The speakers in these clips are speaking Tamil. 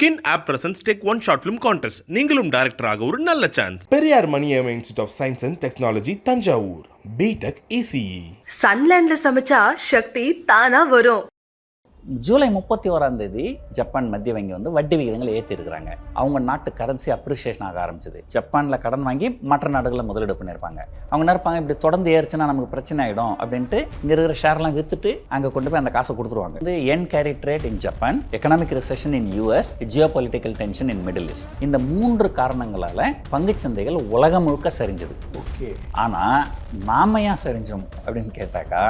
Kin App presents Take One Short Film Contest. நீங்களும் டைரக்டராக ஒரு நல்ல chance. Periyar Maniammai institute of science and technology, Thanjavur. BTech ECE. சன்லேண்ட்ல சமைச்சா சக்தி தானா வரும். ஜூலை 31 ஜப்பான் மத்திய வங்கி வந்து வட்டி விகிதங்களை ஏற்றிருக்கிறாங்க. அவங்க நாட்டு கரன்சி அப்ரிஷியேஷன் ஆக ஆரம்பிச்சது. ஜப்பானில் கடன் வாங்கி மற்ற நாடுகளில் முதலீடு பண்ணியிருப்பாங்க. அவங்க நினைப்பாங்க இப்படி தொடர்ந்து ஏறிச்சுன்னா நமக்கு பிரச்சனை ஆகிடும் அப்படின்ட்டு இங்கே இருக்கிற ஷேர்லாம் விற்றுட்டு அங்கே கொண்டு போய் அந்த காசை கொடுத்துருவாங்க. இது yen carry trade in Japan, economic recession in US, geopolitical tension in middle east. இந்த 3 காரணங்களால் பங்குச்சந்தைகள் உலகம் முழுக்க சரிஞ்சது. ஓகே, ஆனால் நாம ஏன் சரிஞ்சோம் அப்படின்னு கேட்டாக்கா,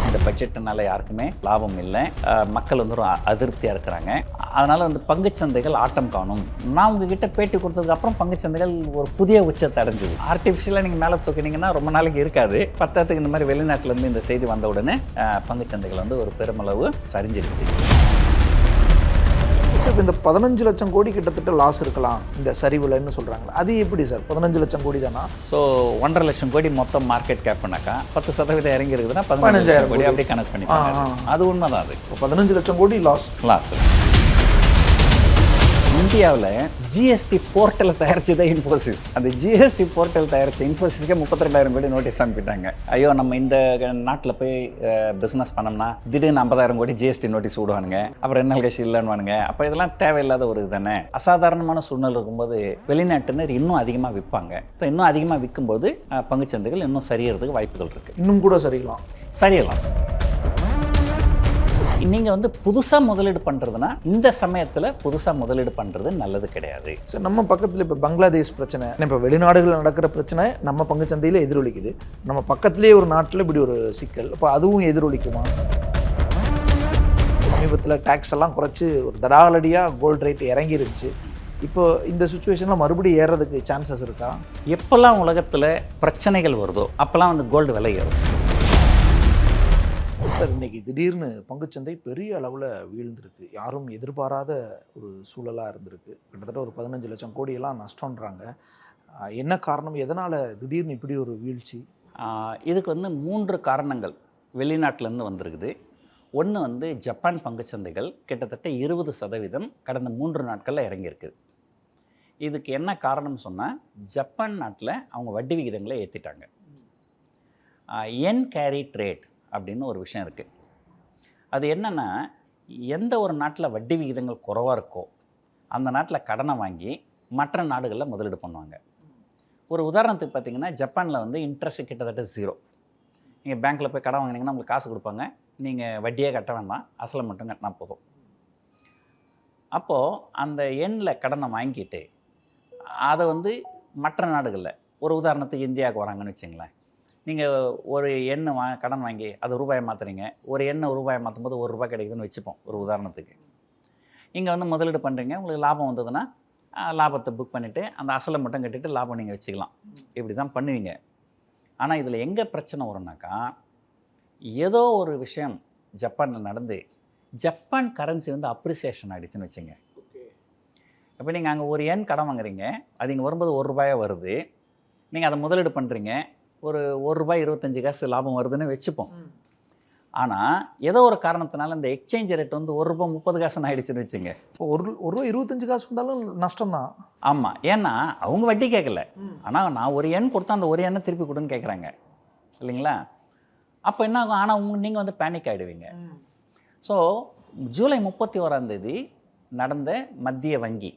இந்த பட்ஜெட்டுனால யாருக்குமே லாபம் இல்லை, மக்கள் வந்து ஒரு அதிருப்தியாக இருக்கிறாங்க. அதனால் வந்து பங்குச்சந்தைகள் ஆட்டம் காணும். நான் உங்ககிட்ட பேட்டி கொடுத்ததுக்கு அப்புறம் பங்குச்சந்தைகள் ஒரு புதிய உச்சத்தை அடைஞ்சிது. ஆர்டிஃபிஷியலாக நீங்கள் மேலே தூக்கினீங்கன்னா ரொம்ப நாளைக்கு இருக்காது. பத்தாத்துக்கு இந்த மாதிரி வெளிநாட்டிலேருந்து இந்த செய்தி வந்த உடனே பங்குச்சந்தைகள் வந்து ஒரு பெருமளவு சரிஞ்சிருச்சு. இப்போ இந்த 15 லட்சம் கோடி கிட்டத்தட்ட லாஸ் இருக்கலாம் இந்த சரிவுலன்னு சொல்கிறாங்களா, அது எப்படி சார்? 15 லட்சம் கோடி தானா? ஸோ 1.5 லட்சம் கோடி மொத்தம் மார்க்கெட் கேப்னாக்கா 10% இறங்கி இருக்குதுன்னா 15,000 கோடி அப்படியே கனெக்ட் பண்ணிப்பாங்க. அது உண்மைதான். அது 15 லட்சம் கோடி லாஸ். இந்தியாவில் ஜிஎஸ்டி போர்ட்டலை தயாரிச்சதே இன்ஃபோசிஸ். அந்த ஜிஎஸ்டி போர்ட்டல் தயாரித்த இன்ஃபோசிஸ்க்கே 32,000 கோடி நோட்டீஸ் அனுப்பிட்டாங்க. ஐயோ, நம்ம இந்த நாட்டில் போய் பிஸ்னஸ் பண்ணோம்னா திடீர்னு 50,000 கோடி ஜிஎஸ்டி நோட்டீஸ் விடுவானுங்க, அப்புறம் என்ன கேஷ் இல்லைன்னு. அப்போ இதெல்லாம் தேவையில்லாத ஒரு இதுதானே. அசாதாரணமான சூழ்நிலை இருக்கும்போது வெளிநாட்டினர் இன்னும் அதிகமாக விற்பாங்க. இன்னும் அதிகமாக விற்கும்போது பங்குச்சந்தைகள் இன்னும் சரியறதுக்கு வாய்ப்புகள் இருக்குது. இன்னும் கூட சரியலாம். நீங்கள் வந்து புதுசாக முதலீடு பண்ணுறதுனா இந்த சமயத்தில் புதுசாக முதலீடு பண்ணுறது நல்லது கிடையாது. சார், நம்ம பக்கத்தில் இப்போ பங்களாதேஷ் பிரச்சனை, இப்போ வெளிநாடுகளில் நடக்கிற பிரச்சனை நம்ம பங்குச்சந்தையில் எதிரொலிக்குது. நம்ம பக்கத்துலேயே ஒரு நாட்டில் இப்படி ஒரு சிக்கல், இப்போ அதுவும் எதிரொலிக்குமா? சமீபத்தில் டேக்ஸ் எல்லாம் குறைச்சி ஒரு தடாலடியாக கோல்டு ரேட் இறங்கிருச்சு. இப்போ இந்த சுச்சுவேஷனில் மறுபடியும் ஏறுறதுக்கு சான்சஸ் இருக்கா? எப்போல்லாம் உலகத்தில் பிரச்சனைகள் வருதோ அப்போல்லாம் வந்து கோல்டு விலை ஏறும். சார், இன்றைக்கி திடீர்னு பங்குச்சந்தை பெரிய அளவில் வீழ்ந்திருக்கு. யாரும் எதிர்பாராத ஒரு சூழலாக இருந்திருக்கு. கிட்டத்தட்ட ஒரு 15 லட்சம் கோடியெல்லாம் நஷ்டன்றாங்க. என்ன காரணம்? எதனால் திடீர்னு இப்படி ஒரு வீழ்ச்சி? இதுக்கு வந்து 3 காரணங்கள் வெளிநாட்டிலேருந்து வந்திருக்குது. ஒன்று வந்து ஜப்பான் பங்குச்சந்தைகள் கிட்டத்தட்ட 20% கடந்த 3 நாட்களில் இறங்கியிருக்கு. இதுக்கு என்ன காரணம் சொன்னால், ஜப்பான் நாட்டில் அவங்க வட்டி விகிதங்களை ஏற்றிட்டாங்க. என் கேரி ட்ரேட் அப்படின்னு ஒரு விஷயம் இருக்குது. அது என்னென்னா, எந்த ஒரு நாட்டில் வட்டி விகிதங்கள் குறைவாக இருக்கோ அந்த நாட்டில் கடனை வாங்கி மற்ற நாடுகளில் முதலீடு பண்ணுவாங்க. ஒரு உதாரணத்துக்கு பார்த்திங்கன்னா, ஜப்பானில் வந்து இன்ட்ரெஸ்ட் கிட்டத்தட்ட 0. நீங்கள் பேங்க்கில் போய் கடன் வாங்கினீங்கன்னா உங்களுக்கு காசு கொடுப்பாங்க, நீங்கள் வட்டியே கட்ட வேண்டாம், அசலை மட்டும் கட்டினா போதும். அப்போது அந்த எண்ணில் கடனை வாங்கிட்டு அதை வந்து மற்ற நாடுகளில், ஒரு உதாரணத்துக்கு இந்தியாவுக்கு வராங்கன்னு வச்சுங்களேன், நீங்கள் ஒரு எண்ணெய் கடன் வாங்கி அதை ரூபாயை மாற்றுறீங்க. ஒரு எண்ணெய் ரூபாயை மாற்றும் போது ₹1 கிடைக்குதுன்னு வச்சுப்போம் ஒரு உதாரணத்துக்கு. இங்கே வந்து முதலீடு பண்ணுறீங்க, உங்களுக்கு லாபம் வந்ததுன்னா லாபத்தை புக் பண்ணிவிட்டு அந்த அசலை மட்டும் கட்டிட்டு லாபம் நீங்கள் வச்சுக்கலாம். இப்படி தான் பண்ணுவீங்க. ஆனால் இதில் எங்கே பிரச்சனை வரும்னாக்கா, ஏதோ ஒரு விஷயம் ஜப்பானில் நடந்து ஜப்பான் கரன்சி வந்து அப்ரிசியேஷன் ஆகிடுச்சுன்னு வச்சுங்க. இப்போ நீங்கள் அங்கே ஒரு எண் கடன் வாங்குறீங்க, அது இங்கே வரும்போது ₹1 வருது. நீங்கள் அதை முதலீடு பண்ணுறீங்க, ஒரு ₹1.25 லாபம் வருதுன்னு வச்சுப்போம். ஆனால் ஏதோ ஒரு காரணத்தினால இந்த எக்ஸ்சேஞ்ச் ரேட் வந்து ₹1.30 ஆகிடுச்சுன்னு வச்சுங்க. இப்போ ₹1.25 வந்தாலும் நஷ்டம் தான். ஆமாம், ஏன்னா அவங்க வட்டி கேட்கல, ஆனால் நான் ஒரு எண் கொடுத்தா அந்த ஒரு எண்ணை திருப்பி கொடுன்னு கேட்குறாங்க இல்லைங்களா? அப்போ என்ன ஆகும்? ஆனால் நீங்கள் வந்து பேனிக் ஆகிடுவீங்க. ஸோ ஜூலை 31 நடந்த மத்திய வங்கி,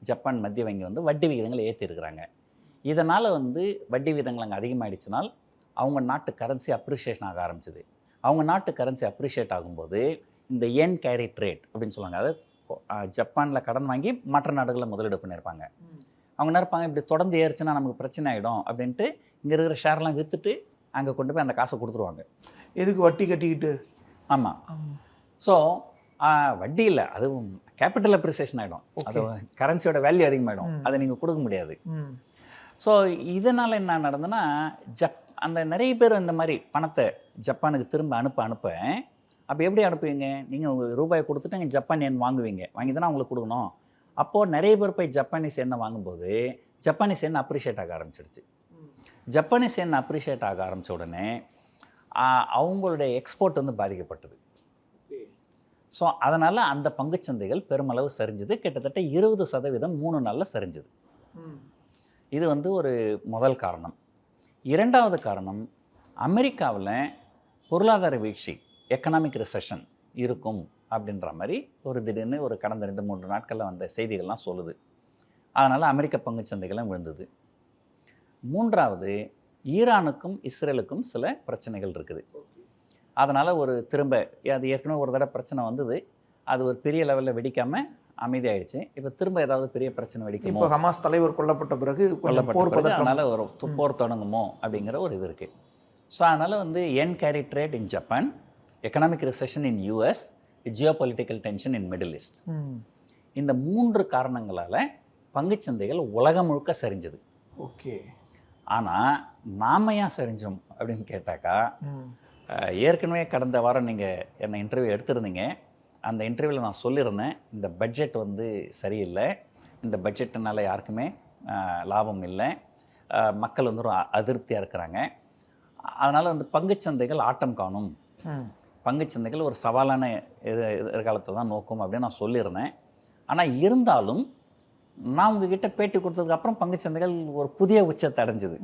ஜப்பான் மத்திய வங்கி வந்து வட்டி விகிதங்களை ஏற்றிருக்கிறாங்க. இதனால் வந்து வட்டி விகிதங்கள் அங்கே அதிகமாகிடுச்சுனால் அவங்க நாட்டு கரன்சி அப்ரிஷியேஷன் ஆக ஆரம்பிச்சிது. அவங்க நாட்டு கரன்சி அப்ரிஷியேட் ஆகும்போது இந்த என் கேரி ட்ரேட் அப்படின்னு சொல்லுவாங்க. அதாவது ஜப்பானில் கடன் வாங்கி மற்ற நாடுகளில் முதலீடு பண்ணியிருப்பாங்க. அவங்க நினைப்பாங்க இப்படி தொடர்ந்து ஏறிச்சுன்னா நமக்கு பிரச்சனை ஆகிடும் அப்படின்ட்டு இங்கே இருக்கிற ஷேர்லாம் விற்றுட்டு அங்கே கொண்டு போய் அந்த காசை கொடுத்துருவாங்க. எதுக்கு? வட்டி கட்டிக்கிட்டு. ஆமாம். ஸோ வட்டி இல்லை, அது கேபிட்டல் அப்ரிசியேஷன் ஆகிடும். அது கரன்சியோட வேல்யூ அதிகமாகிடும், அதை நீங்கள் கொடுக்க முடியாது. ஸோ இதனால் என்ன நடந்ததுன்னா, அந்த நிறைய பேர் இந்த மாதிரி பணத்தை ஜப்பானுக்கு திரும்ப அனுப்ப அப்போ எப்படி அனுப்புவீங்க? நீங்கள் ரூபாயை கொடுத்துட்டு நீங்கள் ஜப்பான் எண் வாங்குவீங்க, வாங்கி தானே அவங்களுக்கு கொடுக்கணும். அப்போது நிறைய பேர் போய் ஜப்பானீஸ் எண்ணை வாங்கும்போது ஜப்பானீஸ் எண்ணெய் அப்ரிஷியேட் ஆக ஆரம்பிச்சிடுச்சு. ஜப்பானீஸ் எண்ணெய் அப்ரிஷியேட் ஆக ஆரம்பித்த உடனே அவங்களுடைய எக்ஸ்போர்ட் வந்து பாதிக்கப்பட்டது. ஸோ அதனால் அந்த பங்குச்சந்தைகள் பெருமளவு சரிஞ்சுது. கிட்டத்தட்ட 20% 3 நாளில் சரிஞ்சுது. இது வந்து ஒரு முதல் காரணம். இரண்டாவது காரணம், அமெரிக்காவில் பொருளாதார வீழ்ச்சி, எக்கனாமிக் ரிசெஷன் இருக்கும் அப்படின்ற மாதிரி ஒரு திடீர்னு ஒரு கடந்த 2-3 நாட்களில் வந்த செய்திகள்லாம் சொல்லுது. அதனால் அமெரிக்க பங்குச்சந்தைகளும் விழுந்தது. மூன்றாவது, ஈரானுக்கும் இஸ்ரேலுக்கும் சில பிரச்சனைகள் இருக்குது. அதனால் திரும்ப அது ஏற்கனவே ஒரு தடவை பிரச்சனை வந்தது, அது ஒரு பெரிய லெவலில் வெடிக்காமல் அமைதியாயிடுச்சு. இப்போ திரும்ப ஏதாவது பெரிய பிரச்சனை வெடிக்கும், இப்போ ஹமாஸ் தலைவர் கொல்லப்பட்ட பிறகு அதனால் ஒரு போர் தொடங்குமோ அப்படிங்கிற ஒரு இது இருக்குது. ஸோ அதனால் வந்து yen carry trade in Japan, economic recession in US, geopolitical tension in middle east, இந்த 3 காரணங்களால் பங்குச்சந்தைகள் உலகம் முழுக்க சரிஞ்சது. ஓகே. ஆனால் நாம் ஏன் சரிஞ்சோம் அப்படின்னு கேட்டாக்கா, ஏற்கனவே கடந்த வாரம் நீங்கள் என்னை இன்டர்வியூ எடுத்திருந்தீங்க. அந்த இன்டர்வியூவில் நான் சொல்லியிருந்தேன், இந்த பட்ஜெட் வந்து சரியில்லை, இந்த பட்ஜெட்டுனால யாருக்குமே லாபம் இல்லை, மக்கள் வந்து ஒரு அதிருப்தியாக இருக்கிறாங்க, அதனால் வந்து பங்குச்சந்தைகள் ஆட்டம் காணும், பங்குச்சந்தைகள் ஒரு சவாலான எதிர்காலத்தை தான் நோக்கும் அப்படின்னு நான் சொல்லியிருந்தேன். ஆனால் இருந்தாலும் நான் உங்ககிட்ட பேட்டி கொடுத்ததுக்கப்புறம் பங்குச்சந்தைகள் ஒரு புதிய உச்சத்தை அடைஞ்சிது.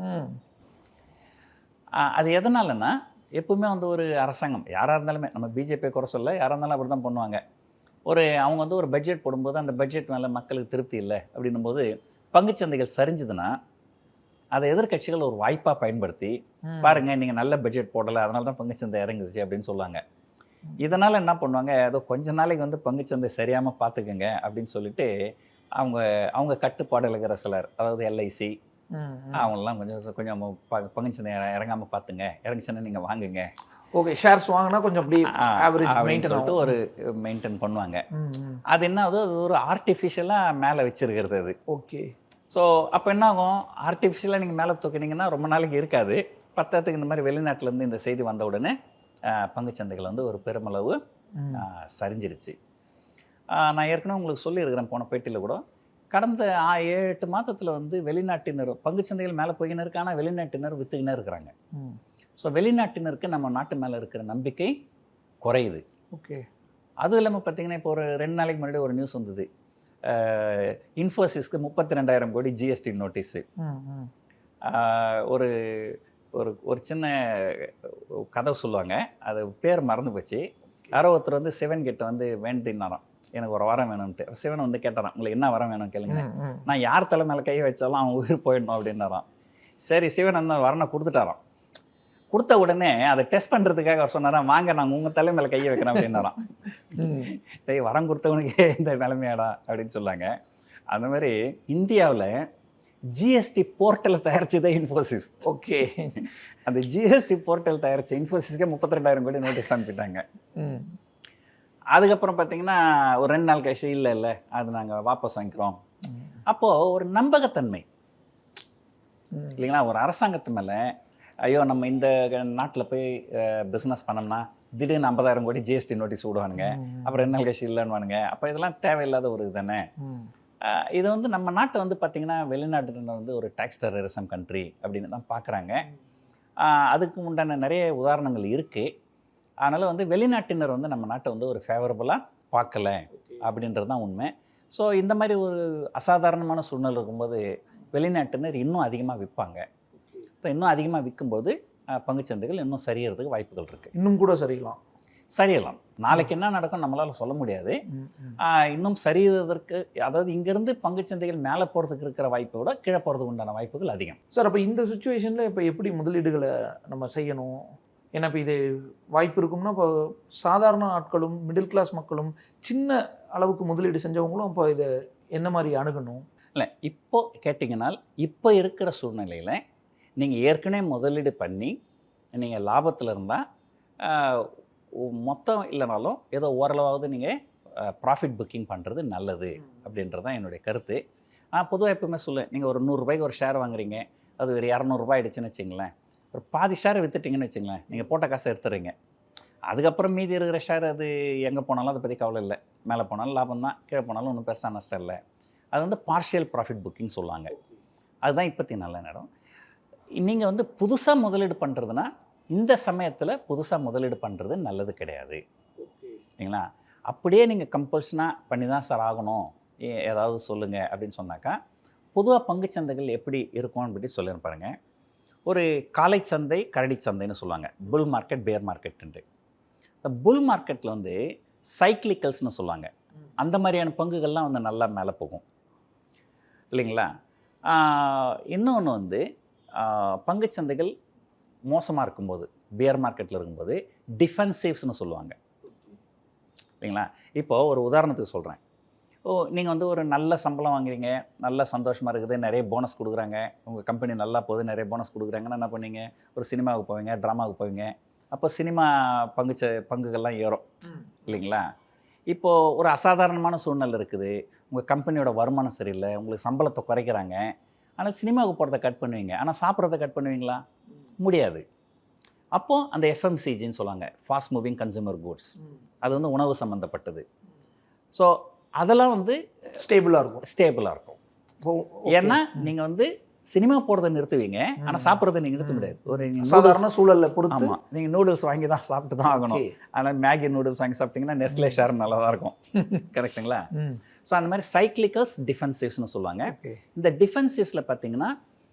அது எதனாலன்னா, எப்பவுமே வந்து ஒரு அரசாங்கம் யாராக இருந்தாலுமே, நம்ம பிஜேபி குறை சொல்ல, யாராக இருந்தாலும் அப்படி தான் பண்ணுவாங்க. அவங்க வந்து ஒரு பட்ஜெட் போடும்போது அந்த பட்ஜெட் மேலே மக்களுக்கு திருப்தி இல்லை அப்படின்னும் போது பங்குச்சந்தைகள் சரிஞ்சுதுன்னா அதை எதிர்க்கட்சிகள் ஒரு வாய்ப்பாக பயன்படுத்தி, பாருங்கள் நீங்கள் நல்ல பட்ஜெட் போடலை, அதனால தான் பங்குச்சந்தை இறங்குச்சு அப்படின்னு சொல்லுவாங்க. இதனால் என்ன பண்ணுவாங்க, ஏதோ கொஞ்ச நாளைக்கு வந்து பங்குச்சந்தை சரியாமல் பார்த்துக்குங்க அப்படின்னு சொல்லிட்டு அவங்க கட்டுப்பாடு இருக்கிற சிலர், அதாவது எல்ஐசி அவங்களாம் கொஞ்சம் பங்குச்சந்தை இறங்காமல் பார்த்துங்க, இறங்குச்சுன்னா நீங்கள் வாங்குங்க, ஓகே ஷேர்ஸ் வாங்கினா கொஞ்சம் அப்படி ஆவரேஜ் அப்படின்னு சொல்லிட்டு ஒரு மெயின்டைன் பண்ணுவாங்க. அது என்ன ஆகுது, அது ஒரு ஆர்டிஃபிஷியலாக மேலே வச்சுருக்கிறது அது. ஓகே. ஸோ அப்போ என்ன ஆகும், ஆர்டிஃபிஷியலாக நீங்கள் மேலே தூக்கினீங்கன்னா ரொம்ப நாளைக்கு இருக்காது. பத்தாத்துக்கு இந்த மாதிரி வெளிநாட்டிலேருந்து இந்த செய்தி வந்த உடனே பங்குச்சந்தைகள் வந்து ஒரு பெருமளவு சரிஞ்சிருச்சு. நான் ஏற்கனவே உங்களுக்கு சொல்லியிருக்கிறேன் போன பேட்டியில் கூட, கடந்த 7-8 மாதத்தில் வந்து வெளிநாட்டினர் பங்குச்சந்தைகள் மேலே போயின்னு இருக்கு, ஆனால் வெளிநாட்டினர் விற்றுக்கினே இருக்கிறாங்க. ஸோ வெளிநாட்டினருக்கு நம்ம நாட்டு மேலே இருக்கிற நம்பிக்கை குறையுது. ஓகே. அதுவும் இல்லாமல் பார்த்தீங்கன்னா, இப்போ ஒரு 2 நாளைக்கு முன்னாடி ஒரு நியூஸ் வந்தது, இன்ஃபோசிஸ்க்கு 32,000 கோடி ஜிஎஸ்டி நோட்டீஸு. ஒரு ஒரு ஒரு சின்ன கதை சொல்லுவாங்க, அது பேர் மறந்து போச்சு. யாரோ ஒருத்தர் வந்து சிவன் கிட்ட வந்து வேண்டினாராம், எனக்கு ஒரு வரம் வேணும்ன்ட்டு. சிவன் வந்து கேட்டாராம், உங்களுக்கு என்ன வரம் வேணும் கேளுங்க, நான் யார் தலை மேலே கை வச்சாலும் அவன் உயிர் போயிடணும் அப்படின்னாராம். சரி, சிவன் அந்த வரனை கொடுத்துட்டாராம். கொடுத்த உடனே அதை டெஸ்ட் பண்ணுறதுக்காக அவர் சொன்னாராம், வாங்க நாங்கள் உங்கள் தலை மேலே கையை வைக்கிறோம் அப்படின்னாராம். டேய், வரம் கொடுத்தவனுக்கே இந்த நிலைமையாடா அப்படின்னு சொல்லாங்க. அந்த மாதிரி இந்தியாவில் ஜிஎஸ்டி போர்ட்டலை தயாரிச்சதே இன்ஃபோசிஸ். ஓகே. அந்த ஜிஎஸ்டி போர்ட்டல் தயாரித்த இன்ஃபோசிஸ்க்கே 32,000 கோடி நோட்டீஸ் அனுப்பிட்டாங்க. அதுக்கப்புறம் பார்த்தீங்கன்னா ஒரு 2 நாள் கழிச்சு இல்லை அது நாங்கள் வாபஸ் வாங்கிக்கிறோம். அப்போது ஒரு நம்பகத்தன்மை இல்லைங்களா, ஒரு அரசாங்கத்து மேலே, ஐயோ நம்ம இந்த நாட்டில் போய் பிஸ்னஸ் பண்ணோம்னா திடீர்னு 50,000 கோடி ஜிஎஸ்டி நோட்டீஸ் விடுவானுங்க, அப்புறம் 2 நாள் கழிச்சு இல்லைன்னுவானுங்க. அப்போ இதெல்லாம் தேவையில்லாத ஒரு இது தானே. இது வந்து நம்ம நாட்டை வந்து பார்த்திங்கன்னா வெளிநாட்டில் வந்து ஒரு டேக்ஸ் டெரரிசம் கண்ட்ரி அப்படின்னு தான் பார்க்குறாங்க. அதுக்கு உண்டான நிறைய உதாரணங்கள் இருக்குது. அதனால் வந்து வெளிநாட்டினர் வந்து நம்ம நாட்டை வந்து ஒரு ஃபேவரபுளாக பார்க்கலை அப்படின்றது தான் உண்மை. ஸோ இந்த மாதிரி ஒரு அசாதாரணமான சூழ்நிலை இருக்கும்போது வெளிநாட்டினர் இன்னும் அதிகமாக விற்பாங்க. ஸோ இன்னும் அதிகமாக விற்கும்போது பங்குச்சந்தைகள் இன்னும் சரியறதுக்கு வாய்ப்புகள் இருக்குது. இன்னும் கூட சரியலாம். நாளைக்கு என்ன நடக்கும் நம்மளால் சொல்ல முடியாது. இன்னும் சரியறதற்கு, அதாவது இங்கேருந்து பங்குச்சந்தைகள் மேலே போகிறதுக்கு இருக்கிற வாய்ப்பை விட கீழே போகிறதுக்கு உண்டான வாய்ப்புகள் அதிகம். சார், அப்போ இந்த சுச்சுவேஷனில் இப்போ எப்படி முதலீடுகளை நம்ம செய்யணும்? ஏன்னா இப்போ இது வாய்ப்பு இருக்கும்னா, இப்போ சாதாரண ஆட்களும் மிடில் கிளாஸ் மக்களும் சின்ன அளவுக்கு முதலீடு செஞ்சவங்களும் இப்போ இதை என்ன மாதிரி அணுகணும்? இல்லை, இப்போ கேட்டிங்கனால் இப்போ இருக்கிற சூழ்நிலையில் நீங்கள் ஏற்கனவே முதலீடு பண்ணி நீங்கள் லாபத்தில் இருந்தால் மொத்தம் இல்லைனாலும் ஏதோ ஓரளவாவது நீங்கள் ப்ராஃபிட் புக்கிங் பண்ணுறது நல்லது அப்படின்றது தான் என்னுடைய கருத்து. நான் பொதுவாக எப்பவுமே சொல்லுவேன், நீங்கள் ஒரு 100 ரூபாய்க்கு ஒரு ஷேர் வாங்குறீங்க, அது ஒரு 200 ரூபாய் ஆயிடுச்சுன்னு வச்சுங்களேன், ஒரு பாதி ஷேரை விற்றுட்டிங்கன்னு வச்சுங்களேன், நீங்கள் போட்ட காசை எடுத்துறீங்க. அதுக்கப்புறம் மீதி இருக்கிற ஷேர் அது எங்கே போனாலும் அதை பற்றி கவலை இல்லை, மேலே போனாலும் லாபம் தான், கீழே போனாலும் ஒன்றும் பெருசாக நஷ்டம் இல்லை. அது வந்து பார்ஷியல் ப்ராஃபிட் புக்கிங் சொல்லுவாங்க. அதுதான் இப்போத்தி நல்ல நேரம். நீங்கள் வந்து புதுசாக முதலீடு பண்ணுறதுனா இந்த சமயத்தில் புதுசாக முதலீடு பண்ணுறது நல்லது கிடையாது இல்லைங்களா. அப்படியே நீங்கள் கம்பல்ஷனாக பண்ணி தான் சார் ஆகணும், ஏதாவது சொல்லுங்கள் அப்படின்னு சொன்னாக்கா, பொதுவாக பங்குச்சந்தைகள் எப்படி இருக்கும் அப்படின்னு சொல்லிடுறேன் பாருங்க. ஒரு காலை சந்தை, கரடி சந்தைன்னு சொல்லுவாங்க. புல் மார்க்கெட், பேர் மார்க்கெட்டுன்ட்டு. இந்த புல் மார்க்கெட்டில் வந்து சைக்ளிக்கல்ஸ்னு சொல்லுவாங்க. அந்த மாதிரியான பங்குகள்லாம் வந்து நல்லா மேலே போகும் இல்லைங்களா. இன்னொன்று வந்து பங்குச்சந்தைகள் மோசமாக இருக்கும்போது, பியர் மார்க்கெட்டில் இருக்கும்போது டிஃபென்சிவ்ஸ்னு சொல்லுவாங்க இல்லைங்களா. இப்போது ஒரு உதாரணத்துக்கு சொல்கிறேன். நீங்கள் வந்து ஒரு நல்ல சம்பளம் வாங்குறீங்க, நல்ல சந்தோஷமாக இருக்குது, நிறைய போனஸ் கொடுக்குறாங்க, உங்கள் கம்பெனி நல்லா போகுது, நிறைய போனஸ் கொடுக்குறாங்கன்னா என்ன பண்ணுவீங்க, ஒரு சினிமாவுக்கு போவீங்க, ட்ராமாவுக்கு போவீங்க. அப்போ சினிமா பங்குகள்லாம் ஏறும் இல்லைங்களா. இப்போது ஒரு அசாதாரணமான சூழ்நிலை இருக்குது, உங்கள் கம்பெனியோட வருமானம் சரியில்லை, உங்களுக்கு சம்பளத்தை குறைக்கிறாங்க, ஆனால் சினிமாவுக்கு போகிறத கட் பண்ணுவீங்க, ஆனால் சாப்பிட்றத கட் பண்ணுவீங்களா? முடியாது. அப்போது அந்த எஃப்எம்சிஜின்னு சொல்லுவாங்க, ஃபாஸ்ட் மூவிங் கன்சூமர் கூட்ஸ். அது வந்து உணவு சம்மந்தப்பட்டது. ஸோ அதெல்லாம் வந்து ஸ்டேபிளாக இருக்கும். ஏன்னா நீங்கள் வந்து சினிமா போகிறத நிறுத்துவீங்க, ஆனால் சாப்பிட்றத நீங்கள் நிறுத்த முடியாது. ஒரு சாதாரண சூழலில் பொறுத்து. ஆமாம், நீங்கள் நூடுல்ஸ் வாங்கி தான் சாப்பிட்டு தான் ஆகணும். ஆனால் மேகி நூடுல்ஸ் வாங்கி சாப்பிட்டீங்கன்னா நெஸ்லே ஷேர் நல்லா தான் இருக்கும். கரெக்டுங்களா. ஸோ அந்த மாதிரி சைக்ளிக்கல்ஸ், டிஃபென்சிவ்ஸ்னு சொல்லுவாங்க. இந்த டிஃபென்சிவ்ஸில் பார்த்தீங்கன்னா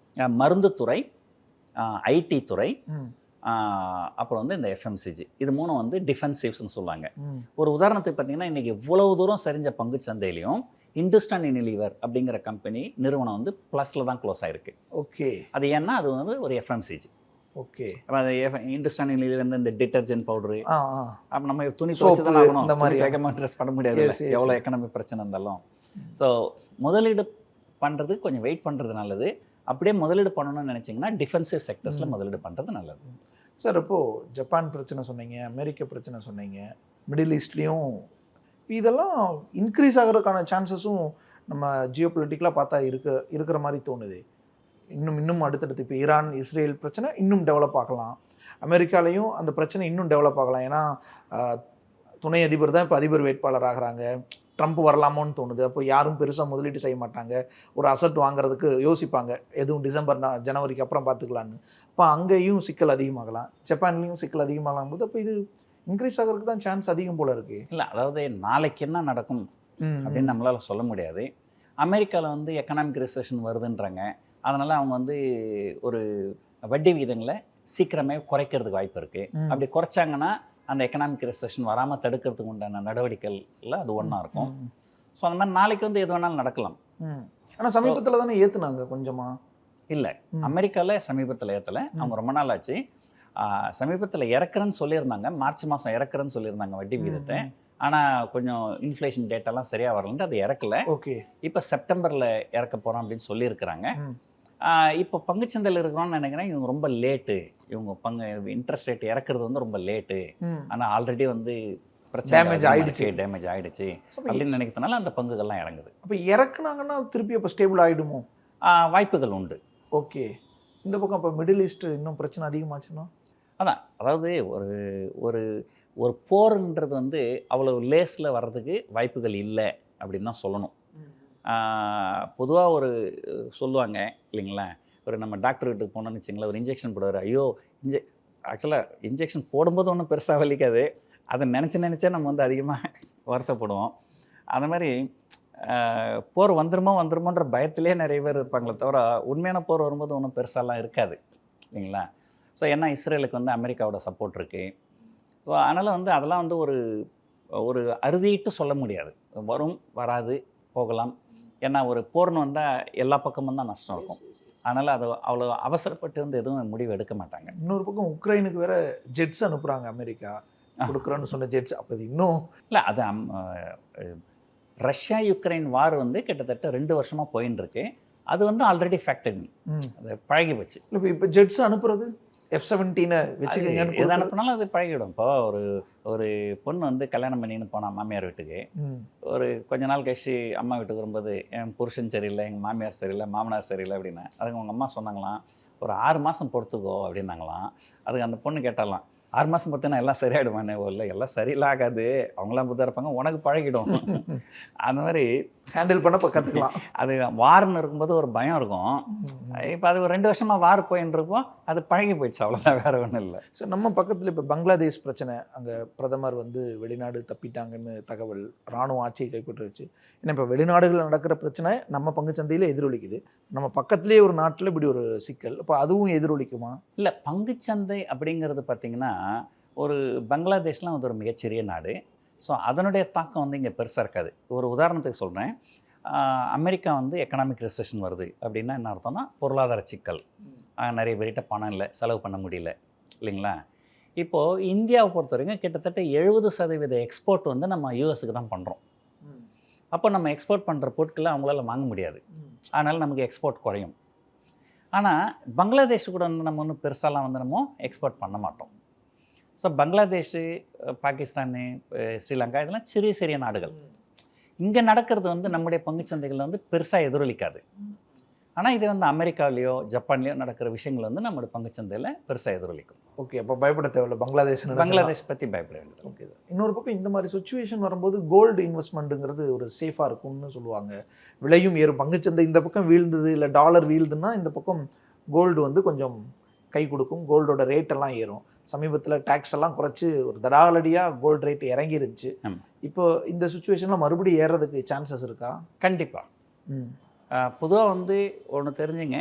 மருந்து துறை, ஐடி துறை, அப்புறம் வந்து இந்த எஃப்எம்சிஜி, இது மூணும் வந்து டிஃபென்சிவ்ஸ்னு சொல்லுவாங்க. ஒரு உதாரணத்துக்கு பார்த்தீங்கன்னா இன்றைக்கி இவ்வளவு தூரம் சரிஞ்ச பங்கு சந்தையிலையும் இந்துஸ்தான் யூனிலீவர் அப்படிங்கிற கம்பெனி நிறுவனம் வந்து ப்ளஸில் தான் க்ளோஸ் ஆகிருக்கு. ஓகே. அது ஏன்னா அது வந்து ஒரு எஃப்எம்சிஜி. ஓகே. அது இந்துஸ்தான் யூனிலீவர் வந்து இந்த டிட்டர்ஜென்ட் பவுடரு, அப்போ நம்ம துணி துவைச்சு தான் ஆகணும், இந்த மாதிரி வேகமாக ட்ரெஸ் பண்ண முடியாது எவ்வளோ எக்கனாமிக் பிரச்சனை இருந்தாலும். ஸோ முதலீடு பண்ணுறது கொஞ்சம் வெயிட் பண்ணுறது நல்லது. அப்படியே முதலீடு பண்ணணும்னு நினச்சிங்கன்னா டிஃபென்சிவ் செக்டர்ஸில் முதலீடு பண்ணுறது நல்லது. சார், இப்போது ஜப்பான் பிரச்சனை சொன்னீங்க, அமெரிக்க பிரச்சனை சொன்னீங்க, மிடில் ஈஸ்ட்லேயும் இதெல்லாம் இன்க்ரீஸ் ஆகிறதுக்கான சான்சஸும் நம்ம ஜியோ பொலிட்டிக்கலாக பார்த்தா இருக்கிற மாதிரி தோணுது. இன்னும் அடுத்தடுத்து இப்போ ஈரான் இஸ்ரேல் பிரச்சனை இன்னும் டெவலப் ஆகலாம், அமெரிக்காலையும் அந்த பிரச்சனை இன்னும் டெவலப் ஆகலாம். ஏன்னா துணை அதிபர் தான் இப்போ அதிபர் வேட்பாளர் ஆகிறாங்க, ட்ரம்ப் வரலாமோன்னு தோணுது. அப்போ யாரும் பெருசாக முதலீடு செய்ய மாட்டாங்க, ஒரு அசட் வாங்குறதுக்கு யோசிப்பாங்க, எதுவும் டிசம்பர் ஜனவரிக்கு அப்புறம் பார்த்துக்கலான்னு. அப்போ அங்கேயும் சிக்கல் அதிகமாகலாம், ஜப்பான்லேயும் சிக்கல் அதிகமாகலாம் போது அப்போ இது இன்க்ரீஸ் ஆகிறதுக்கு தான் சான்ஸ் அதிகம் போல இருக்குது. இல்லை, அதாவது நாளைக்கு என்ன நடக்கும் அப்படின்னு நம்மளால் சொல்ல முடியாது. அமெரிக்காவில் வந்து எக்கனாமிக் ரிசெஷன் வருதுன்றாங்க, அதனால் அவங்க வந்து ஒரு வட்டி விகிதங்களை சீக்கிரமே குறைக்கிறதுக்கு வாய்ப்பு இருக்குது. அப்படி குறைச்சாங்கன்னா அந்த எக்கனாமிக் ரிசெஷன் வராமல் தடுக்கிறதுக்கு உண்டான நடவடிக்கைகளில் அது ஒன்றா இருக்கும். ஸோ அந்த மாதிரி நாளைக்கு வந்து எது வேணாலும் நடக்கலாம். ஆனால் சமீபத்தில் தானே ஏற்றுனாங்க கொஞ்சமாக. இல்லை, அமெரிக்காவில் சமீபத்தில் ஏற்றலை, அவங்க ரொம்ப நாள் ஆச்சு. சமீபத்தில் இறக்குறேன்னு சொல்லியிருந்தாங்க, மார்ச் மாதம் இறக்குறேன்னு சொல்லியிருந்தாங்க வட்டி விகிதத்தை. ஆனால் கொஞ்சம் இன்ஃப்ளேஷன் டேட்டாலாம் சரியாக வரலன்ட்டு அது இறக்கலை. ஓகே. இப்போ செப்டம்பரில் இறக்க போகிறோம் அப்படின்னு சொல்லியிருக்கிறாங்க. இப்போ பங்குச்சந்தையில் இருக்கிறோன்னு நினைக்கிறேன், இவங்க ரொம்ப லேட்டு, இவங்க இன்ட்ரெஸ்ட் ரேட் இறக்குறது வந்து ரொம்ப லேட்டு. ஆனால் ஆல்ரெடி வந்து டேமேஜ் ஆகிடுச்சு அப்படின்னு நினைக்கிறதுனால அந்த பங்குகள்லாம் இறங்குது. அப்போ இறக்குனாங்கன்னா திருப்பி அப்போ ஸ்டேபிள் ஆகிடுமோ? வாய்ப்புகள் உண்டு. ஓகே. இந்த பக்கம் அப்போ மிடில் ஈஸ்ட் இன்னும் பிரச்சனை அதிகமாச்சுன்னா? அதான், அதாவது ஒரு ஒரு போருன்றது வந்து அவ்வளோ லேஸில் வர்றதுக்கு வாய்ப்புகள் இல்லை அப்படின்னு தான் சொல்லணும். பொதுவாக ஒரு சொல்லுவாங்க இல்லைங்களா, ஒரு நம்ம டாக்டர் வீட்டுக்கு போனோம்னு வச்சுங்களேன், ஒரு இன்ஜெக்ஷன் போடுவார். ஐயோ, ஆக்சுவலாக இன்ஜெக்ஷன் போடும்போது ஒன்றும் பெருசாக வலிக்காது, அதை நினச்சா நம்ம வந்து அதிகமாக வருத்தப்படுவோம். அந்த மாதிரி போர் வந்துருமோன்ற பயத்திலே நிறைய பேர் இருப்பாங்களே தவிர உண்மையான போர் வரும்போது ஒன்றும் பெருசாலாம் இருக்காது இல்லைங்களா. ஸோ ஏன்னா இஸ்ரேலுக்கு வந்து அமெரிக்காவோட சப்போர்ட் இருக்குது. ஸோ அதனால் வந்து அதெல்லாம் வந்து ஒரு அறுதிட்டு சொல்ல முடியாது, வரும் வராது போகலாம். ஏன்னா ஒரு போர்னு வந்தால் எல்லா பக்கமும் தான் நஷ்டம் இருக்கும். அதனால் அது அவ்வளோ அவசரப்பட்டு இருந்து எதுவும் முடிவு எடுக்க மாட்டாங்க. இன்னொரு பக்கம் உக்ரைனுக்கு வேறு ஜெட்ஸ் அனுப்புகிறாங்க அமெரிக்கா, கொடுக்குறோன்னு சொன்ன ஜெட்ஸ். அப்போ இது இன்னும் இல்லை, அது ரஷ்யா யுக்ரைன் வார் வந்து கிட்டத்தட்ட 2 வருஷமாக போயின்னு இருக்கு. அது வந்து ஆல்ரெடி ஃபேக்டட், அது பழகி போச்சு. இப்போ ஜெட்ஸ் அனுப்புறது F-17 வச்சுக்கோங்க, எது அனுப்புனாலும் அது பழகிடும். இப்போ ஒரு பொண்ணு வந்து கல்யாணம் பண்ணின்னு போனால் மாமியார் வீட்டுக்கு, ஒரு கொஞ்ச நாள் கழிச்சு அம்மா வீட்டுக்கு வரும்போது என் புருஷன் சரியில்லை, எங்கள் மாமியார் சரியில்லை, மாமனார் சரியில்லை அப்படின்னா, அதுக்கு அவங்க அம்மா சொன்னாங்களாம், ஒரு 6 மாதம் பொறுத்துக்கோ அப்படின்னாங்களாம். அதுக்கு அந்த பொண்ணு கேட்டாலாம், 6 மாதம் பொறுத்தனா எல்லாம் சரியாயிடுமானே? இல்லை, எல்லாம் சரியில்லை ஆகாது, அவங்களாம் புத்தா இருப்பாங்க, உனக்கு பழகிடும். அந்த மாதிரி ஹேண்டில் பண்ண இப்போ கற்றுக்கலாம். அது வார்னு இருக்கும்போது ஒரு பயம் இருக்கும். இப்போ அது ஒரு 2 வருஷமாக வார் போயின்னு இருப்போம், அது பழகி போயிடுச்சு, அவ்வளோதான், வேறு ஒன்றும் இல்லை. ஸோ நம்ம பக்கத்தில் இப்போ பங்களாதேஷ் பிரச்சனை, அங்கே பிரதமர் வந்து வெளிநாடு தப்பிட்டாங்கன்னு தகவல், இராணுவ ஆட்சியை கைப்பற்றிருச்சு. ஏன்னா இப்போ வெளிநாடுகளில் நடக்கிற பிரச்சனை நம்ம பங்குச்சந்தையில் எதிரொலிக்குது. நம்ம பக்கத்துலேயே ஒரு நாட்டில் இப்படி ஒரு சிக்கல், இப்போ அதுவும் எதிரொலிக்குமா? இல்லை, பங்குச்சந்தை அப்படிங்கிறது பார்த்திங்கன்னா ஒரு பங்களாதேஷ்லாம் வந்து ஒரு மிகச்சிறிய நாடு. ஸோ அதனுடைய தாக்கம் வந்து இங்கே பெருசாக இருக்காது. ஒரு உதாரணத்துக்கு சொல்கிறேன், அமெரிக்கா வந்து எக்கனாமிக் ரெசெஷன் வருது அப்படின்னா என்ன அர்த்தம்னா பொருளாதார சிக்கல், நிறைய பேர்கிட்ட பணம் இல்லை, செலவு பண்ண முடியல, இல்லைங்களா? இப்போது இந்தியாவை பொறுத்த வரைக்கும் கிட்டத்தட்ட 70% எக்ஸ்போர்ட் வந்து நம்ம யூஎஸ்க்கு தான் பண்ணுறோம். அப்போ நம்ம எக்ஸ்போர்ட் பண்ணுற பொருட்களை அவங்களால வாங்க முடியாது, அதனால் நமக்கு எக்ஸ்போர்ட் குறையும். ஆனால் பங்களாதேஷ் கூட வந்து நம்ம ஒன்றும் பெருசாலாம் வந்து நம்ம எக்ஸ்போர்ட் பண்ண மாட்டோம். ஸோ பங்களாதேஷு, பாகிஸ்தானு, ஸ்ரீலங்கா இதெல்லாம் சிறிய சிறிய நாடுகள். இங்கே நடக்கிறது வந்து நம்முடைய பங்குச்சந்தைகளில் வந்து பெருசாக எதிரொலிக்காது. ஆனால் இது வந்து அமெரிக்காவிலையோ ஜப்பான்லேயோ நடக்கிற விஷயங்கள் வந்து நம்மளுடைய பங்குச்சந்தையில் பெருசாக எதிரொலிக்கும். ஓகே, அப்போ பயப்பட தேவையில்லை, பங்களாதேஷ் பற்றி பயப்பட வேண்டியது. Okay sir. இன்னொரு பக்கம் இந்த மாதிரி சுச்சுவேஷன் வரும்போது கோல்டு இன்வெஸ்ட்மெண்ட்டுங்கிறது ஒரு சேஃபாக இருக்கும்னு சொல்லுவாங்க. விலையும் ஏறும், பங்குச்சந்தை இந்த பக்கம் வீழ்ந்தது இல்லை டாலர் வீழ்ந்துன்னா இந்த பக்கம் கோல்டு வந்து கொஞ்சம் கை கொடுக்கும், கோல்டோட ரேட்டெல்லாம் ஏறும். சமீபத்தில் டேக்ஸ் எல்லாம் குறைச்சி ஒரு தடாலடியாக கோல்டு ரேட் இறங்கிருச்சு. இப்போ இந்த சுச்சுவேஷனில் மறுபடியும் ஏறுறதுக்கு சான்சஸ் இருக்கா? கண்டிப்பாக. பொதுவாக வந்து ஒன்று தெரிஞ்சுங்க,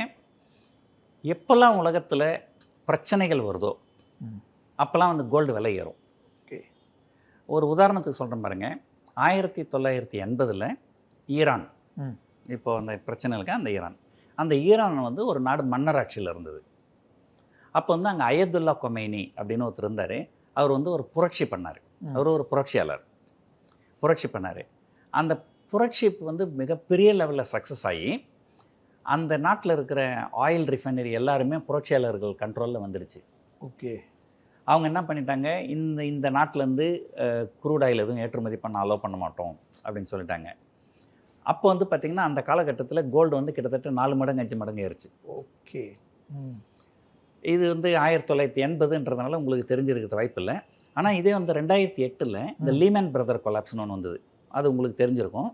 எப்போல்லாம் உலகத்தில் பிரச்சனைகள் வருதோ அப்போல்லாம் வந்து கோல்டு விலை ஏறும். ஓகே, ஒரு உதாரணத்துக்கு சொல்கிறேன் பாருங்கள். 1980 ஈரான், இப்போ அந்த பிரச்சனை இருக்க அந்த ஈரான் வந்து ஒரு நாடு மன்னராட்சியில் இருந்தது. அப்போ வந்து அங்கே அயதுல்லா கொமைனி அப்படின்னு ஒருத்தர் இருந்தார். அவர் வந்து ஒரு புரட்சி பண்ணார். அவர் ஒரு புரட்சி பண்ணார். அந்த புரட்சி வந்து மிகப்பெரிய லெவலில் சக்ஸஸ் ஆகி அந்த நாட்டில் இருக்கிற ஆயில் ரிஃபைனரி எல்லாருமே புரட்சியாளர்கள் கண்ட்ரோலில் வந்துடுச்சு. ஓகே, அவங்க என்ன பண்ணிட்டாங்க, இந்த நாட்டிலேருந்து குரூட் ஆயில் எதுவும் ஏற்றுமதி பண்ண அலோவ் பண்ண மாட்டோம் அப்படின்னு சொல்லிட்டாங்க. அப்போ வந்து பார்த்திங்கன்னா அந்த காலகட்டத்தில் கோல்டு வந்து கிட்டத்தட்ட 4 மடங்கு 5 மடங்கு ஏறிச்சு. ஓகே, இது வந்து 1980ன்றதுனால உங்களுக்கு தெரிஞ்சிருக்கிறது வாய்ப்பு இல்லை. ஆனால் இதே வந்து 2008 இந்த லீமன் பிரதர் கொலாப்ஸ்னு ஒன்று வந்தது, அது உங்களுக்கு தெரிஞ்சிருக்கும்.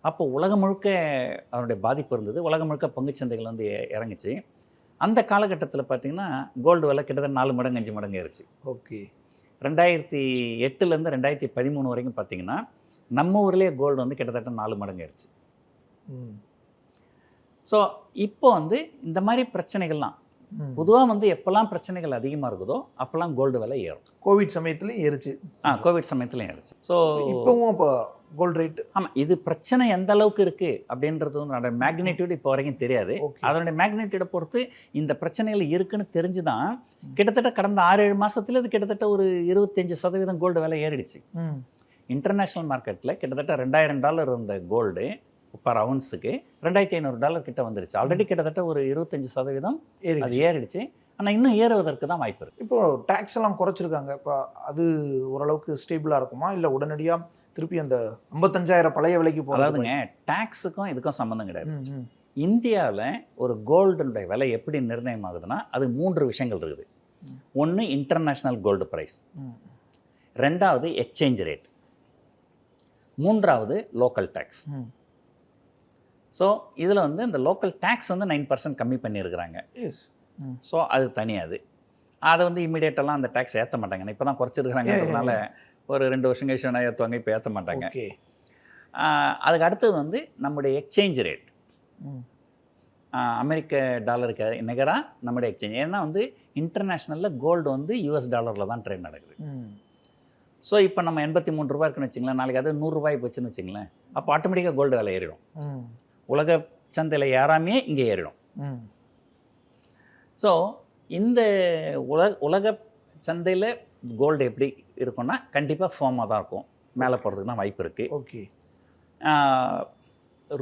அப்போ உலகம் முழுக்க அதனுடைய பாதிப்பு இருந்தது, உலகம் முழுக்க பங்குச்சந்தைகள் வந்து இறங்குச்சு. அந்த காலகட்டத்தில் பார்த்திங்கன்னா கோல்டு விலை கிட்டத்தட்ட 4 மடங்கு 5 மடங்கு ஏறிச்சு. ஓகே, 2008லேருந்து 2013 வரைக்கும் பார்த்திங்கன்னா நம்ம ஊர்லேயே கோல்டு வந்து கிட்டத்தட்ட 4 மடங்கு ஏறிச்சு. ஸோ இப்போ வந்து இந்த மாதிரி பிரச்சனைகள்லாம் பொதுவாக வந்து எப்போல்லாம் பிரச்சனைகள் அதிகமாக இருக்குதோ அப்போல்லாம் கோல்டு விலை ஏறும். கோவிட் சமயத்துலையும் ஏறிச்சு. கோவிட் சமயத்துலையும் ஏறிச்சு. ஸோ இப்போவும் அப்போ கோல்டு ரேட், ஆமாம், இது பிரச்சனை எந்த அளவுக்கு இருக்குது அப்படின்றது வந்து அதோட மேக்னிடியூட் இப்போ வரைக்கும் தெரியாது. அதனுடைய மேக்னிடியூடை பொறுத்து இந்த பிரச்சனைகள் இருக்குன்னு தெரிஞ்சு தான் கிட்டத்தட்ட கடந்த 6-7 மாதத்துல இது கிட்டத்தட்ட ஒரு 25% கோல்டு விலை ஏறிடுச்சு. இன்டர்நேஷ்னல் மார்க்கெட்டில் கிட்டத்தட்ட $2000 இருந்த கோல்டு பர் அவுன்ஸுக்கு $2500 கிட்ட வந்துடுச்சு. ஆல்ரெடி கிட்டத்தட்ட ஒரு 25% அது ஏறிடுச்சு. ஆனால் இன்னும் ஏறுவதற்கு தான் வாய்ப்பு இருக்குது. இப்போது டேக்ஸ் எல்லாம் குறைச்சிருக்காங்க, இப்போ அது ஓரளவுக்கு ஸ்டேபிளாக இருக்குமா இல்லை உடனடியாக திருப்பி அந்த 55,000 பழைய விலைக்கு போகும்? அதாவதுங்க, டேக்ஸுக்கும் இதுக்கும் சம்மந்தம் கிடையாது. இந்தியாவில் ஒரு கோல்டுடைய விலை எப்படி நிர்ணயம் ஆகுதுன்னா அது 3 விஷயங்கள் இருக்குது. ஒன்று இன்டர்நேஷ்னல் கோல்டு ப்ரைஸ், 2வது எக்ஸ்சேஞ்ச் ரேட், 3வது லோக்கல் டேக்ஸ். ஸோ இதில் வந்து இந்த லோக்கல் டேக்ஸ் வந்து 9% கம்மி பண்ணியிருக்கிறாங்க. ஸோ அது தனியாது, அதை வந்து இமீடியட்டெல்லாம் அந்த டேக்ஸ் ஏற்ற மாட்டாங்க. இப்போ தான் குறைச்சிருக்கிறாங்கன்றதுனால ஒரு 2 வருஷம் கழிச்சு வேணா ஏற்றுவாங்க, இப்போ ஏற்ற மாட்டாங்க. அதுக்கு அடுத்தது வந்து நம்முடைய எக்ஸ்சேஞ்ச் ரேட், அமெரிக்க டாலருக்கு நிகராக நம்முடைய எக்ஸ்சேஞ்ச். ஏன்னா வந்து இன்டர்நேஷ்னலில் கோல்டு வந்து US டாலரில் தான் ட்ரேட் நடக்குது. ஸோ இப்போ நம்ம 83 ரூபா இருக்குன்னு வச்சுங்களேன், நாளைக்கு அது 100 ரூபாய் போச்சுன்னு வச்சுங்களேன், அப்போ ஆட்டோமேட்டிக்காக கோல்டு விலை ஏறிடும். உலக சந்தையில் ஏறாமே இங்கே ஏறிடும். ஸோ இந்த உலக சந்தையில் கோல்டு எப்படி இருக்குன்னா கண்டிப்பாக ஃபார்மாக தான் இருக்கும், மேலே போகிறதுக்கு தான் வாய்ப்பு இருக்குது. ஓகே,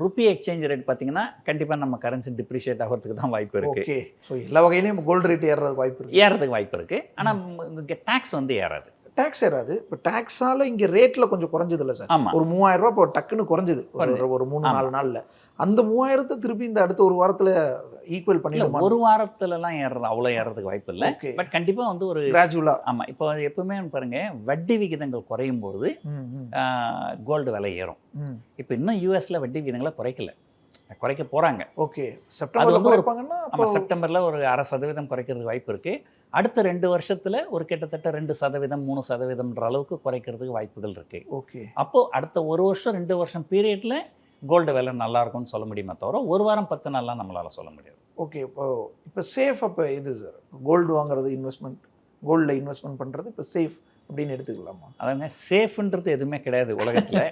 ருப்பி எக்ஸ்சேஞ்ச் ரேட் பார்த்தீங்கன்னா கண்டிப்பாக நம்ம கரன்சி டிப்ரிஷியேட் ஆகிறதுக்கு தான் வாய்ப்பு இருக்குது. ஓகே, ஸோ எல்லா வகையிலையும் கோல்டு ரேட் ஏறுறதுக்கு வாய்ப்பு இருக்குது. ஆனால் இங்கே டேக்ஸ் வந்து ஏறாது. டேக்ஸ் ஏறாது. இப்போ டேக்ஸால் இங்கே ரேட்டில் கொஞ்சம் குறைஞ்சது இல்லை சார்? ஆமாம், ஒரு 3000 ரூபா இப்போ டக்குன்னு குறைஞ்சது ஒரு 3-4 நாளில். அந்த 3000 திருப்பி இந்த அடுத்த ஒரு வாரத்தில் ஈக்குவல் இல்லை பண்ணிடுமா? ஒரு வாரத்துலலாம் ஏறுறது அவ்வளோ ஏறுறதுக்கு வாய்ப்பு இல்லை. Okay. பட் கண்டிப்பாக வந்து ஒரு கிராஜுவலா. ஆமாம், இப்போ எப்பவுமே பாருங்க வட்டி விகிதங்கள் குறையும் பொழுது கோல்டு விலை ஏறும். இப்போ இன்னும் யூஎஸ்ல வட்டி விகிதங்களை குறைக்க போகிறாங்க. ஓகே, அது செப்டம்பர்ல வந்து ஒரு குறைப்பாங்கன்னா அப்போ ஆமாம், செப்டம்பரில் ஒரு 0.5% குறைக்கிறதுக்கு வாய்ப்பு இருக்குது. அடுத்த 2 வருஷத்தில் ஒரு கிட்டத்தட்ட 2%, 3%ன்ற அளவுக்கு குறைக்கிறதுக்கு வாய்ப்புகள் இருக்குது. ஓகே. அப்போது அடுத்த 1 வருஷம் 2 வருஷம் பீரியடில் கோல்டு விலை நல்லா இருக்கும்னு சொல்ல முடியுமே தவிர ஒரு வாரம் 10 நாள்லாம் நம்மளால் சொல்ல முடியாது. ஓகே, இப்போ சேஃப் அப்போ இது சார் கோல்டு வாங்குறது இன்வெஸ்ட்மெண்ட், கோல்டில் இன்வெஸ்ட்மெண்ட் பண்ணுறது இப்போ சேஃப் அப்படின்னு எடுத்துக்கலாமா? அதாங்க சேஃப்ன்றது எதுவுமே கிடையாது உலகத்தில்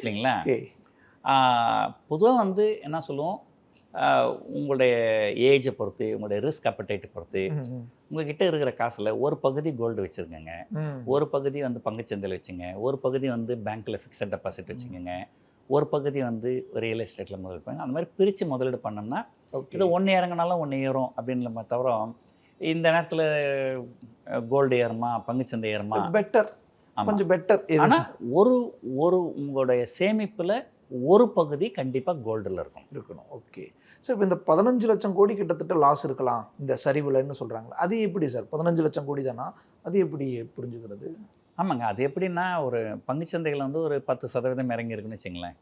இல்லைங்களா? ஓகே. பொதுவாக வந்து என்ன சொல்லுவோம், உங்களுடைய ஏஜை பொறுத்து, உங்களுடைய ரிஸ்க் அப்படைட்டை பொறுத்து உங்ககிட்ட இருக்கிற காசில் ஒரு பகுதி கோல்டு வச்சுருக்கங்க, ஒரு பகுதி வந்து பங்குச்சந்தையில் வச்சுங்க, ஒரு பகுதி வந்து பேங்க்கில் ஃபிக்ஸட் டெபாசிட் வச்சுக்கோங்க, ஒரு பகுதி வந்து ரியல் எஸ்டேட்டில் முதலீடு பண்ணுங்க. அந்த மாதிரி பிரித்து முதலீடு பண்ணோம்னா இது ஒன்று இறங்கினாலும் ஒன்று ஏறும் அப்படின்னு தவிர இந்த நேரத்தில் கோல்டு ஏறுமா பங்குச்சந்தை ஏறுமா பெட்டர், கொஞ்சம் பெட்டர். ஆனால் ஒரு ஒரு உங்களுடைய சேமிப்பில் ஒரு பகுதி கண்டிப்பாக கோல்டில் இருக்கணும். ஓகே சார், இப்போ இந்த 15 லட்சம் கோடி கிட்டத்தட்ட லாஸ் இருக்கலாம் இந்த சரிவுலன்னு சொல்கிறாங்களா, அது எப்படி சார்? 15 லட்சம் கோடி தானா, அது எப்படி புரிஞ்சுக்கிறது? ஆமாங்க, அது எப்படின்னா ஒரு பங்குச்சந்தைகள் வந்து ஒரு 10% இறங்கி இருக்குன்னு வச்சுங்களேன்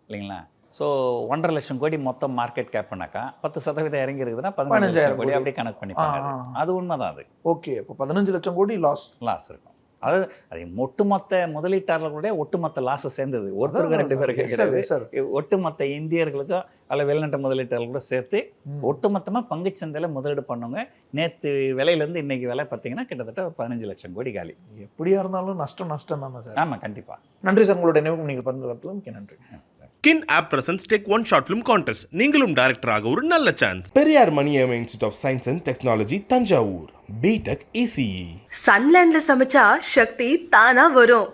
இல்லைங்களா? ஸோ 1.5 லட்சம் கோடி மொத்தம் மார்க்கெட் கேப்னாக்கா 10% இறங்கி இருக்குதுன்னா 15 லட்சம் கோடி அப்படியே கணக்கு பண்ணிப்பாங்க. அது உண்மைதான். அது ஓகே, இப்போ 15 லட்சம் கோடி லாஸ் இருக்கும். அது ஒட்டுமொத்த முதலீட்டாளர்களுடைய ஒட்டுமொத்த லாஸை சேர்ந்தது. ஒருத்தருக்கு 2 பேருக்கு கிடையாது, ஒட்டுமொத்த இந்தியர்களுக்கும் அல்ல வெளிநாட்டு முதலீட்டாளர்களோட சேர்த்து ஒட்டுமொத்தமாக பங்குச்சந்தையில் முதலீடு பண்ணவங்க நேற்று விலையிலேருந்து இன்னைக்கு விலை பார்த்தீங்கன்னா கிட்டத்தட்ட ஒரு 15 லட்சம் கோடி காலி. எப்படியா இருந்தாலும் நஷ்டம் தானே சார்? ஆமாம், கண்டிப்பாக. நன்றி சார், உங்களுடைய நினைவுக்கு நீங்கள் பண்ணுறதுல மிக்க நன்றி. Kin app presents take one short film contest. நீங்களும் டைரக்டராக ஒரு நல்ல chance. Periyar Maniam institute of science and technology Thanjavur, BTech ECE. சன்லேண்ட்ல சமைச்சா சக்தி தானா வரும்.